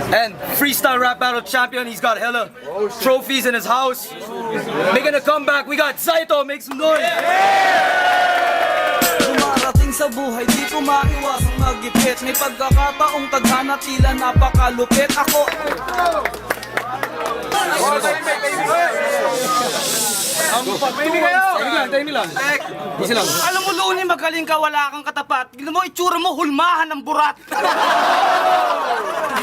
And freestyle rap battle champion, he's got hella trophies in his house. Making a comeback, we got Saito, make some noise. Dumarating sa buhay, di ko maiwasang magipit. May pagkakataong tadhana, tila napakalupit. Ako Timing lang. Easy lang. alam mo, Luni, magaling ka, wala kang katapat. Tignan mo, itsura mo, hulmahan ng burat.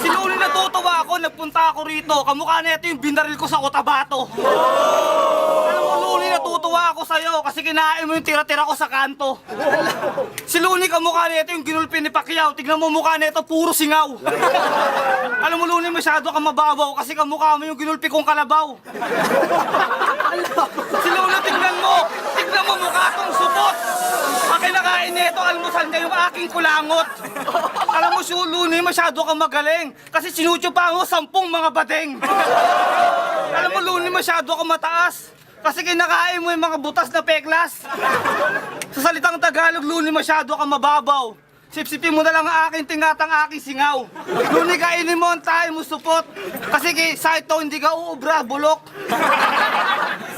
Si Luni, natutuwa ako, nagpunta ako rito. Kamukha na ito yung binaril ko sa Cotabato. Alam mo, Luni, natutuwa ako sa'yo kasi kinain mo yung tira-tira ko sa kanto. Si Luni, kamukha na ito yung ginulpi ni Pacquiao. Tignan mo, mukha na ito, puro singaw. Alam mo, Luni, masyado ka mababaw kasi kamukha mo yung ginulpi kong kalabaw. Si Luni, tignan mo mukha kong supot. Ang kinakain nito, almusal niya yung aking kulangot. Alam mo, si Luni, masyado kang magaling kasi sinutsupa mo 10 mga badeng. Alam mo, Luni, masyado kang mataas kasi kinakain mo yung mga butas na peklas. Sa salitang Tagalog, Luni, masyado kang mababaw. Sipsipin mo na lang ang aking tingatang aking singaw. Luni, kainin mo ang tayo mo supot. Kasi kay Saito, hindi ka uubra, bulok.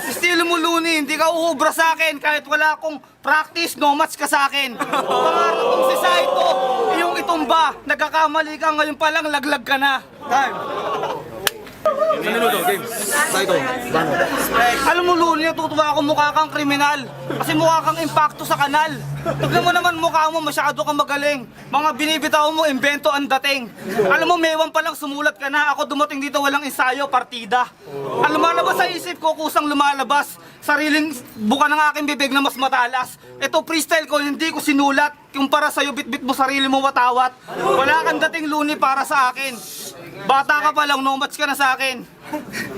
Estilo mo, Luni, hindi ka uubra sa akin. Kahit wala akong practice, no match ka sa akin. Pangarap kong si Saito, iyong itumba. Nagkakamali ka, ngayon pa lang, laglag ka na. Time. Minuto, game. Saito, bano. Alam mo, Luni, natutuwa ako mukha kang kriminal. Kasi mukha kang impacto sa kanal. Tignan mo naman mukha mo, masyado kang magaling. Mga binibitaw mo, invento ang dating. Alam mo, mewan pa lang sumulat ka na. Ako dumating dito, walang ensayo, partida. Alam mo, lumalabas sa isip ko, kusang lumalabas. Sariling buka ng aking bibig na mas matalas. Ito freestyle ko, hindi ko sinulat. Yung para sa'yo, bit-bit mo sarili mo watawat. Wala kang dating, Luni, para sa akin. Bata ka pa lang, no match ka na sa akin.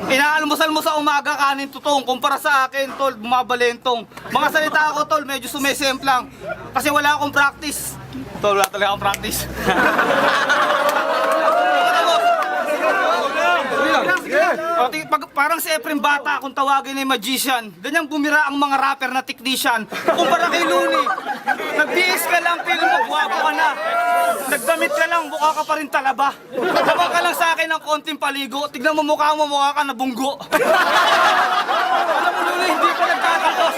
Inaalmusal mo sa umaga, kanin tutong. Kumpara sa akin, tol, bumabalentong. Mga salita ko, tol, medyo sumesemplang. Kasi wala akong practice. Tol, wala talaga akong practice. Parang si Efrem Bata kung tawagin ay magician. Ganyang bumira ang mga rapper na technician. Kumpara kay Luni, nag-BS ka lang, feel mo, guwapo ka na. Nagdamit ka lang, mukha ka pa rin talaba. Gawa ka lang sa akin ng konting paligo. Tignan mo, mukha ka na bunggo. Alam mo, Luni, hindi ka nagtatapos.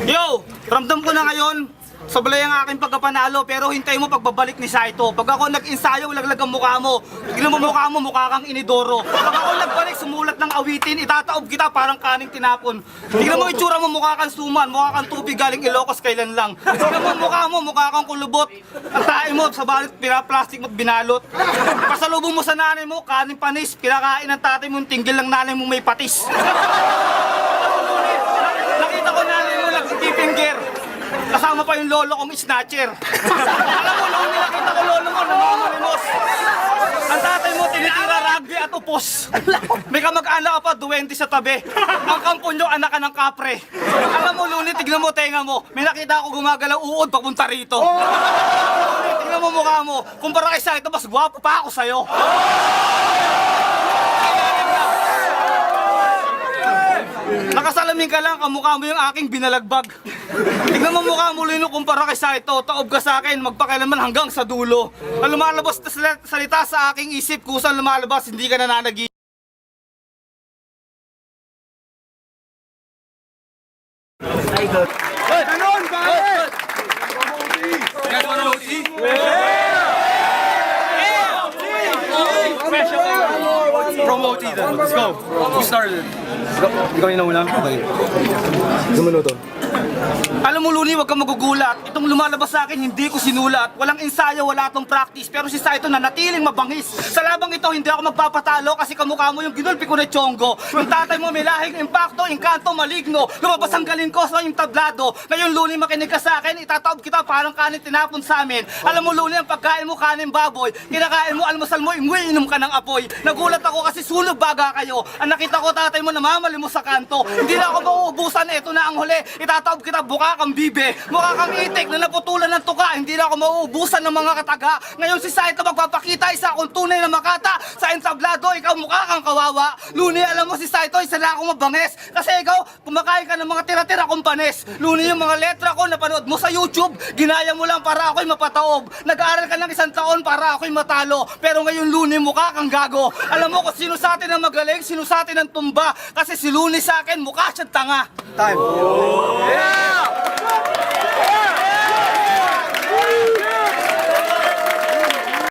Yo, ramdam ko na ngayon, sablay ang aking pagkapanalo, pero hintay mo pagbabalik ni Saito. Pag ako nag-ensayo, laglag ang mukha mo. Tignan mo mukha mo, mukha kang inidoro. Pag ako nagbalik, sumulat ng awitin, itataob kita parang kaning tinapon. Tignan mo itsura mo, mukha kang suman, mukha kang tubig galing Ilocos kailan lang. Tignan mo mukha mo, mukha kang kulubot. Ang tae mo, sa balit, pinaplastic mo at binalot. Pasalubong mo sa nanay mo, kaning panis, pinakain ng tatay mo, tinggil ng nanay mo may patis. Nakita ko nanay mo nag-finger. Kasama pa yung lolo kong snatcher. Alam mo, Luni, nakita ko lolo mo namamalimos. Ang tatay mo tinitira rugby at upos. May kamag-anak ka pa, duwende sa tabi. Ang kampo nyo, anak ka ng kapre. Alam mo, Luni, tignan mo tenga mo. May nakita ako gumagalaw uod papunta rito. Tignan mo mukha mo. Kumpara kay Saito, mas gwapo pa ako sa'yo. Nakasalamin ka lang, kamukha mo yung aking binalagbag. Tignan mo mukha mo, Lino, kumpara kay Saito. Taob ka sa akin, magpakailanman hanggang sa dulo. Ang lumalabas na salita sa aking isip, kusang lumalabas, hindi ka nananagi. Ganon, pare! Guys, wanna OT? Promo OT then, let's go. We started. Ikaw yung nauna? Okay. Minuto. Alam mo, Luni, huwag kang magugulat. Itong lumalabas sa akin, hindi ko sinulat. Walang ensayo, wala tong practice. Pero si Saito nanatiling mabangis. Sa labang ito, hindi ako magpapatalo kasi kamukha mo yung ginulpi ko na Chongo. Yung tatay mo may lahing impacto, engkanto, maligno. Lumabas ang galing ko sa yung tablado. Ngayon, Luni, makinig ka sa akin. Itataob kita parang kanin tinapon sa amin. Alam mo, Luni, ang pagkain mo kanin baboy. Kinakain mo, almusal mo, inom ka ng apoy. Nagulat ako kasi sunog baga kayo. Ang nakita ko, tatay mo namamali mo sa kanto. Hindi na ako mauubusan, ito na ang huli. Itataob kita, buka kang bibe. Mukha kang itik na naputulan ng tuka. Hindi na ako mauubusan ng mga kataga. Ngayon si Saito magpapakita, isa akong tunay na makata. Sa entablado, ikaw mukha kang kawawa. Luni, alam mo si Saito, isa na akong mabanges. Kasi ikaw, kumakain ka ng mga tira-tira kong panis. Luni, yung mga letra ko napanood mo sa YouTube, ginaya mo lang para ako'y mapataob. Nag-aaral ka ng 1 taon para ako'y matalo. Pero ngayon, Luni, mukha kang gago. Alam mo kung sino sa atin ang magaling, sino sa atin ang tumba. Kasi si Luni sa akin, mukha siyang tanga. Time.